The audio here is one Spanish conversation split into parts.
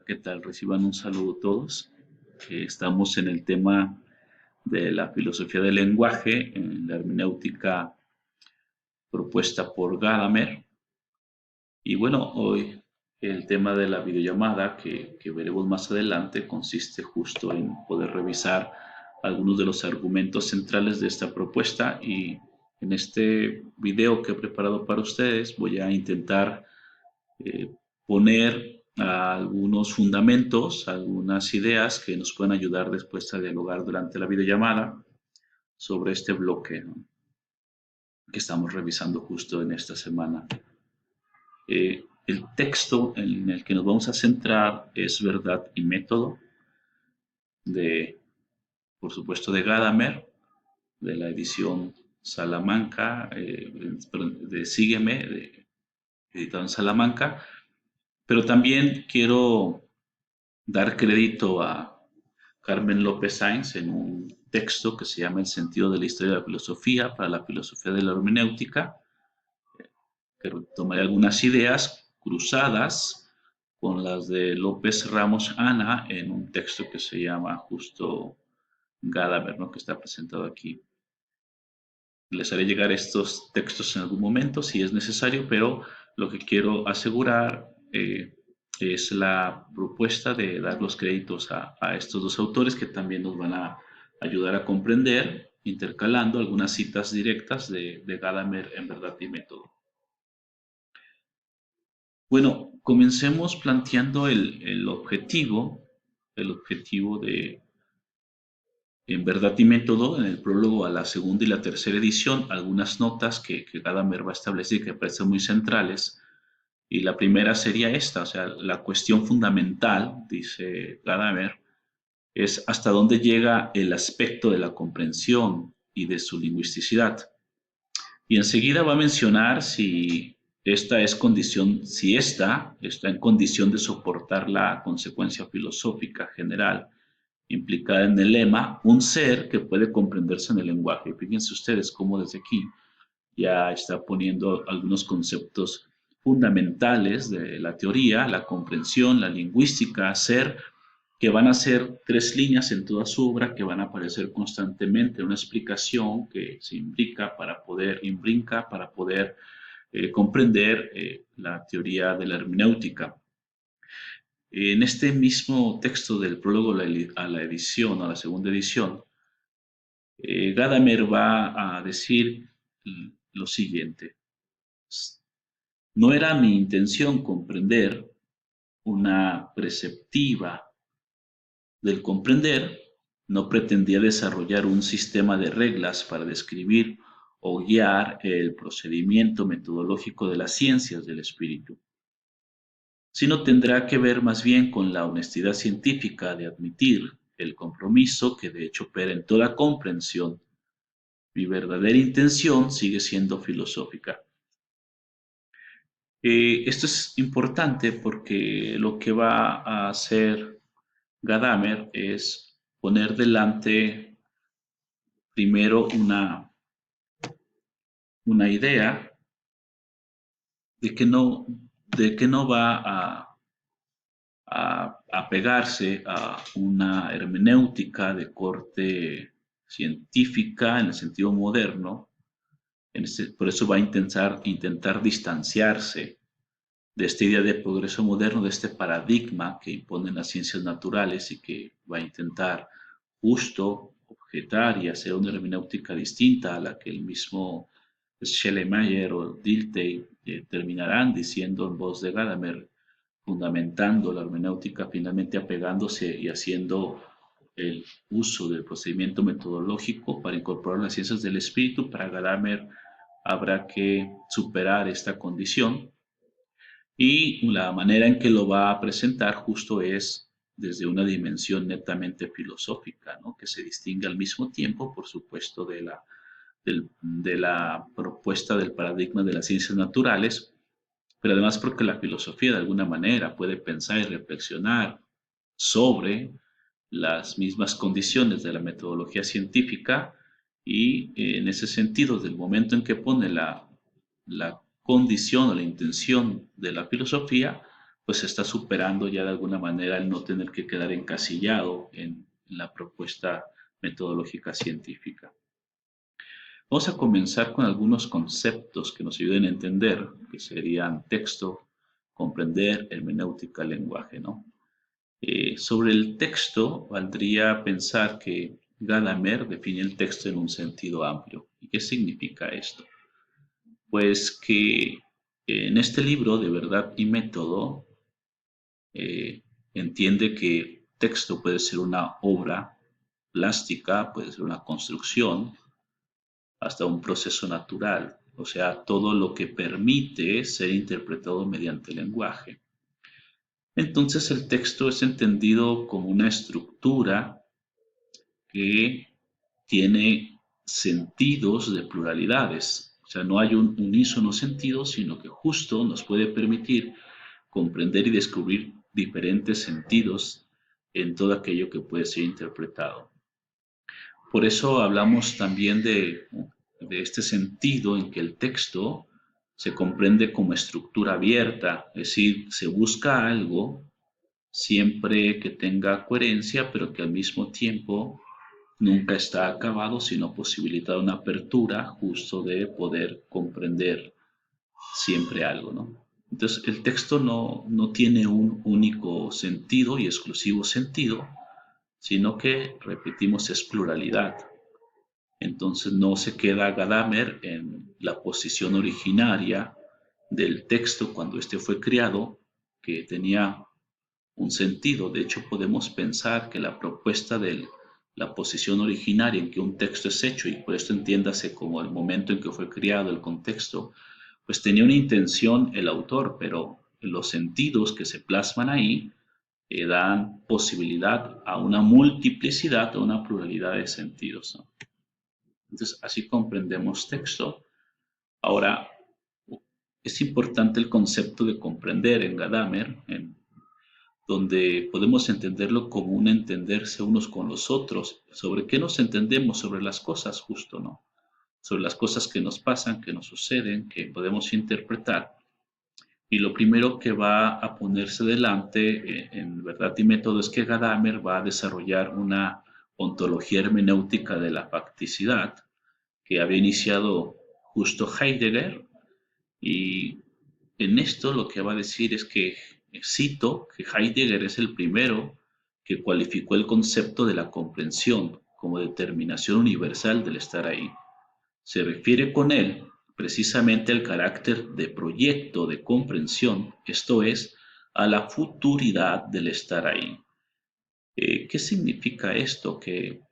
¿Qué tal? Reciban un saludo todos. Estamos en el tema de la filosofía del lenguaje, en la hermenéutica propuesta por Gadamer. Y bueno, hoy el tema de la videollamada que veremos más adelante consiste justo en poder revisar algunos de los argumentos centrales de esta propuesta y en este video que he preparado para ustedes voy a intentar eh, poner algunos fundamentos, algunas ideas que nos pueden ayudar después a dialogar durante la videollamada sobre este bloque, ¿no?, que estamos revisando justo en esta semana. El texto en el que nos vamos a centrar es Verdad y Método, de, por supuesto, de Gadamer, de la edición Salamanca, de Sígueme, editado en Salamanca, pero también quiero dar crédito a Carmen López Sainz en un texto que se llama El sentido de la historia de la filosofía para la filosofía de la hermenéutica, que tomaré algunas ideas cruzadas con las de López Ramos Ana en un texto que se llama justo Gadamer, ¿no?, que está presentado aquí. Les haré llegar estos textos en algún momento si es necesario, pero lo que quiero asegurar es la propuesta de dar los créditos a estos dos autores que también nos van a ayudar a comprender, intercalando algunas citas directas de Gadamer en Verdad y Método. Bueno, comencemos planteando el objetivo de En Verdad y Método, en el prólogo a la segunda y la tercera edición, algunas notas que Gadamer va a establecer que parecen muy centrales. Y la primera sería esta, o sea, la cuestión fundamental, dice Gadamer, es hasta dónde llega el aspecto de la comprensión y de su lingüisticidad. Y enseguida va a mencionar si esta está en condición de soportar la consecuencia filosófica general implicada en el lema, un ser que puede comprenderse en el lenguaje. Fíjense ustedes cómo desde aquí ya está poniendo algunos conceptos fundamentales de la teoría, la comprensión, la lingüística, ser, que van a ser tres líneas en toda su obra que van a aparecer constantemente, una explicación que se imbrinca para poder comprender la teoría de la hermenéutica. En este mismo texto del prólogo a la edición, a la segunda edición, Gadamer va a decir lo siguiente: no era mi intención comprender una preceptiva del comprender, no pretendía desarrollar un sistema de reglas para describir o guiar el procedimiento metodológico de las ciencias del espíritu, sino tendrá que ver más bien con la honestidad científica de admitir el compromiso que de hecho opera en toda comprensión. Mi verdadera intención sigue siendo filosófica. Esto es importante porque lo que va a hacer Gadamer es poner delante primero una idea de que no va a pegarse a una hermenéutica de corte científica en el sentido moderno. Por eso va a intentar distanciarse de esta idea de progreso moderno, de este paradigma que imponen las ciencias naturales y que va a intentar justo objetar y hacer una hermenéutica distinta a la que el mismo Schellemeyer o Dilthey terminarán diciendo en voz de Gadamer, fundamentando la hermenéutica, finalmente apegándose y haciendo el uso del procedimiento metodológico para incorporar las ciencias del espíritu. Para Gadamer habrá que superar esta condición y la manera en que lo va a presentar justo es desde una dimensión netamente filosófica, ¿no?, que se distingue al mismo tiempo, por supuesto, de la propuesta del paradigma de las ciencias naturales, pero además porque la filosofía de alguna manera puede pensar y reflexionar sobre las mismas condiciones de la metodología científica y en ese sentido, del momento en que pone la condición o la intención de la filosofía, pues se está superando ya de alguna manera el no tener que quedar encasillado en la propuesta metodológica científica. Vamos a comenzar con algunos conceptos que nos ayuden a entender, que serían texto, comprender, hermenéutica, lenguaje, ¿no? Sobre el texto, valdría pensar que Gadamer define el texto en un sentido amplio. ¿Y qué significa esto? Pues que en este libro de verdad y método entiende que texto puede ser una obra plástica, puede ser una construcción, hasta un proceso natural, o sea, todo lo que permite ser interpretado mediante el lenguaje. Entonces el texto es entendido como una estructura que tiene sentidos de pluralidades. O sea, no hay un unísono sentido, sino que justo nos puede permitir comprender y descubrir diferentes sentidos en todo aquello que puede ser interpretado. Por eso hablamos también de este sentido en que el texto se comprende como estructura abierta, es decir, se busca algo siempre que tenga coherencia, pero que al mismo tiempo nunca está acabado, sino posibilita una apertura justo de poder comprender siempre algo, ¿no? Entonces, el texto no tiene un único sentido y exclusivo sentido, sino que, repetimos, es pluralidad. Entonces, no se queda Gadamer en la posición originaria del texto cuando éste fue creado, que tenía un sentido. De hecho, podemos pensar que la propuesta de la posición originaria en que un texto es hecho, y por esto entiéndase como el momento en que fue creado el contexto, pues tenía una intención el autor, pero los sentidos que se plasman ahí dan posibilidad a una multiplicidad, a una pluralidad de sentidos, ¿no? Entonces, así comprendemos texto. Ahora, es importante el concepto de comprender en Gadamer, donde podemos entenderlo como un entenderse unos con los otros. ¿Sobre qué nos entendemos? Sobre las cosas, justo, ¿no? Sobre las cosas que nos pasan, que nos suceden, que podemos interpretar. Y lo primero que va a ponerse delante en verdad y método es que Gadamer va a desarrollar una ontología hermenéutica de la facticidad que había iniciado justo Heidegger, y en esto lo que va a decir es que, cito, que Heidegger es el primero que cualificó el concepto de la comprensión como determinación universal del estar ahí. Se refiere con él precisamente al carácter de proyecto de comprensión, esto es, a la futuridad del estar ahí. ¿Qué significa esto? Que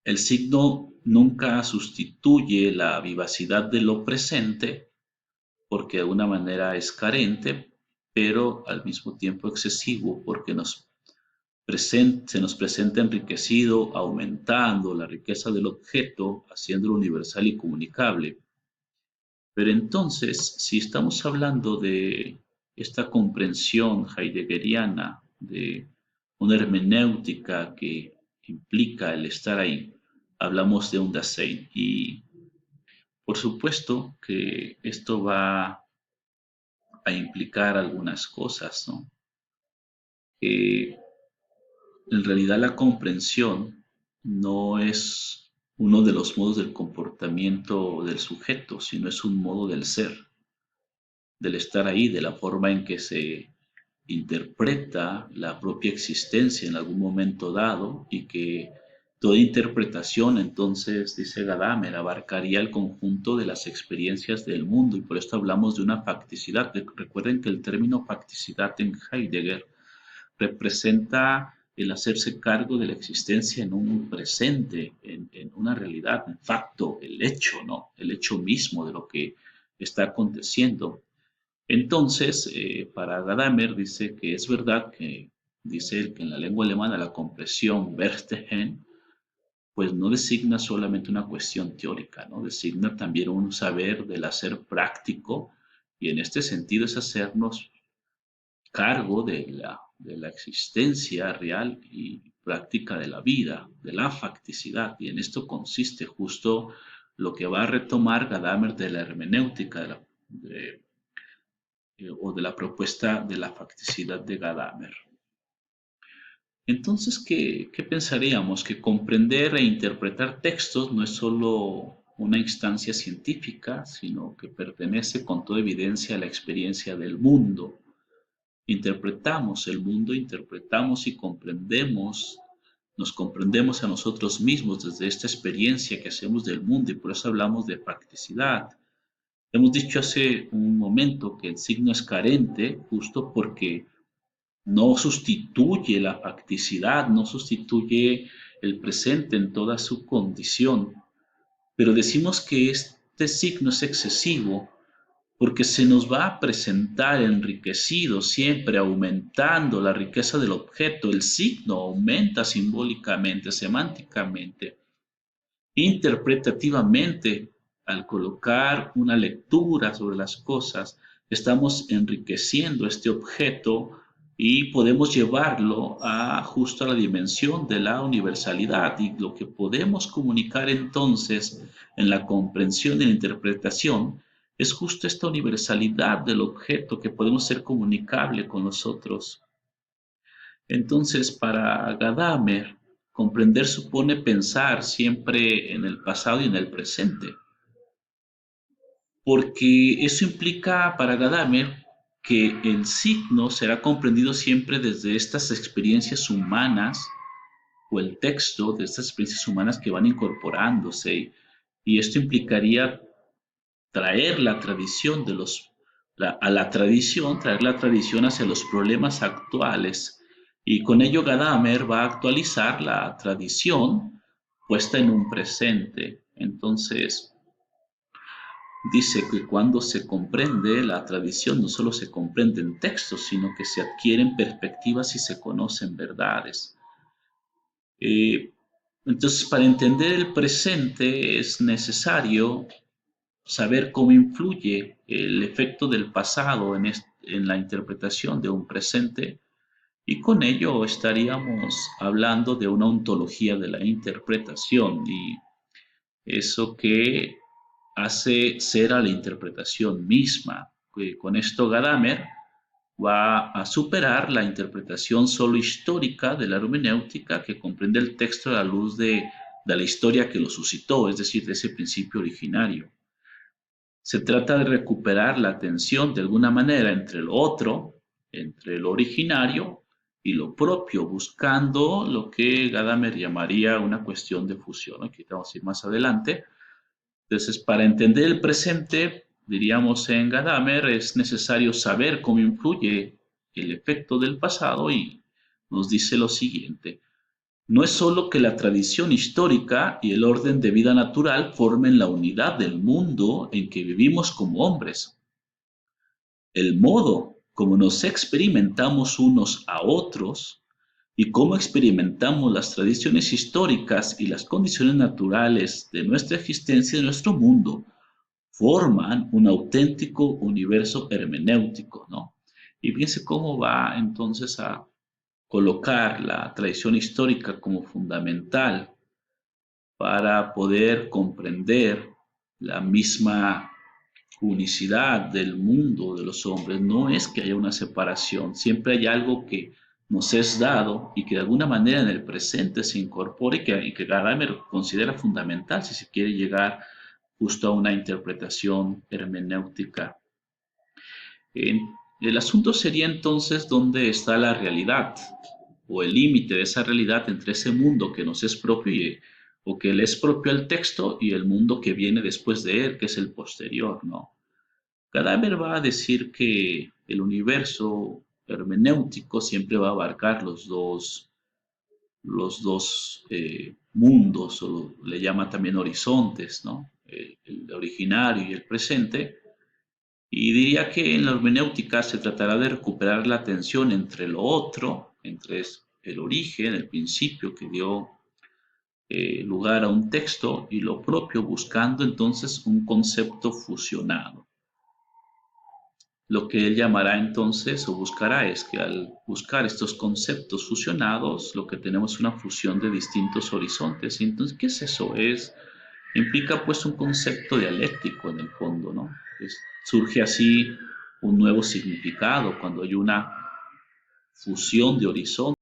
el signo nunca sustituye la vivacidad de lo presente, porque de alguna manera es carente, pero al mismo tiempo excesivo, porque se nos presenta enriquecido, aumentando la riqueza del objeto, haciéndolo universal y comunicable. Pero entonces, si estamos hablando de esta comprensión heideggeriana, de una hermenéutica que implica el estar ahí, hablamos de un Dasein. Y por supuesto que esto va a implicar algunas cosas, ¿no? Que en realidad la comprensión no es uno de los modos del comportamiento del sujeto, sino es un modo del ser, del estar ahí, de la forma en que se interpreta la propia existencia en algún momento dado, y que toda interpretación, entonces, dice Gadamer, abarcaría el conjunto de las experiencias del mundo, y por esto hablamos de una facticidad. Recuerden que el término facticidad en Heidegger representa el hacerse cargo de la existencia en un presente, en una realidad, en facto, el hecho, ¿no? El hecho mismo de lo que está aconteciendo. Entonces, para Gadamer dice que es verdad que, dice él, que en la lengua alemana la compresión Verstehen, pues no designa solamente una cuestión teórica, ¿no? Designa también un saber del hacer práctico, y en este sentido es hacernos cargo de la existencia real y práctica de la vida, de la facticidad, y en esto consiste justo lo que va a retomar Gadamer de la hermenéutica, o de la propuesta de la facticidad de Gadamer. Entonces, ¿qué pensaríamos? Que comprender e interpretar textos no es solo una instancia científica, sino que pertenece con toda evidencia a la experiencia del mundo. Interpretamos el mundo, interpretamos y comprendemos, nos comprendemos a nosotros mismos desde esta experiencia que hacemos del mundo y por eso hablamos de practicidad. Hemos dicho hace un momento que el signo es carente justo porque no sustituye la facticidad, no sustituye el presente en toda su condición, pero decimos que este signo es excesivo porque se nos va a presentar enriquecido, siempre aumentando la riqueza del objeto. El signo aumenta simbólicamente, semánticamente, interpretativamente. Al colocar una lectura sobre las cosas, estamos enriqueciendo este objeto y podemos llevarlo justo a la dimensión de la universalidad. Y lo que podemos comunicar entonces en la comprensión y la interpretación es justo esta universalidad del objeto que podemos ser comunicable con nosotros. Entonces, para Gadamer, comprender supone pensar siempre en el pasado y en el presente, porque eso implica para Gadamer que el signo será comprendido siempre desde estas experiencias humanas o el texto de estas experiencias humanas que van incorporándose, y esto implicaría traer la tradición a la tradición, traer la tradición hacia los problemas actuales. Y con ello Gadamer va a actualizar la tradición puesta en un presente. Entonces, dice que cuando se comprende la tradición, no solo se comprenden textos, sino que se adquieren perspectivas y se conocen verdades. Eh, entonces, para entender el presente es necesario saber cómo influye el efecto del pasado en la interpretación de un presente, y con ello estaríamos hablando de una ontología de la interpretación y eso que hace ser a la interpretación misma. Con esto Gadamer va a superar la interpretación solo histórica de la hermenéutica que comprende el texto a la luz de la historia que lo suscitó, es decir, de ese principio originario. Se trata de recuperar la tensión de alguna manera entre lo otro, entre lo originario y lo propio, buscando lo que Gadamer llamaría una cuestión de fusión, ¿no? Que vamos a ir más adelante. Entonces, para entender el presente, diríamos en Gadamer, es necesario saber cómo influye el efecto del pasado y nos dice lo siguiente. No es sólo que la tradición histórica y el orden de vida natural formen la unidad del mundo en que vivimos como hombres. El modo como nos experimentamos unos a otros y cómo experimentamos las tradiciones históricas y las condiciones naturales de nuestra existencia en nuestro mundo forman un auténtico universo hermenéutico, ¿no? Y fíjense cómo va entonces a colocar la tradición histórica como fundamental para poder comprender la misma unicidad del mundo de los hombres. No es que haya una separación, siempre hay algo que nos es dado y que de alguna manera en el presente se incorpore y que Gadamer considera fundamental si se quiere llegar justo a una interpretación hermenéutica. El asunto sería entonces dónde está la realidad o el límite de esa realidad entre ese mundo que nos es propio o que le es propio al texto y el mundo que viene después de él, que es el posterior, ¿no? Gadamer va a decir que el universo hermenéutico siempre va a abarcar los dos mundos, o le llama también horizontes, ¿no? El originario y el presente. Y diría que en la hermenéutica se tratará de recuperar la tensión entre lo otro, entre el origen, el principio que dio lugar a un texto, y lo propio, buscando entonces un concepto fusionado. Lo que él llamará entonces o buscará es que al buscar estos conceptos fusionados, lo que tenemos es una fusión de distintos horizontes. Y entonces, ¿qué es eso? Implica pues un concepto dialéctico en el fondo, ¿no? Surge así un nuevo significado, cuando hay una fusión de horizontes.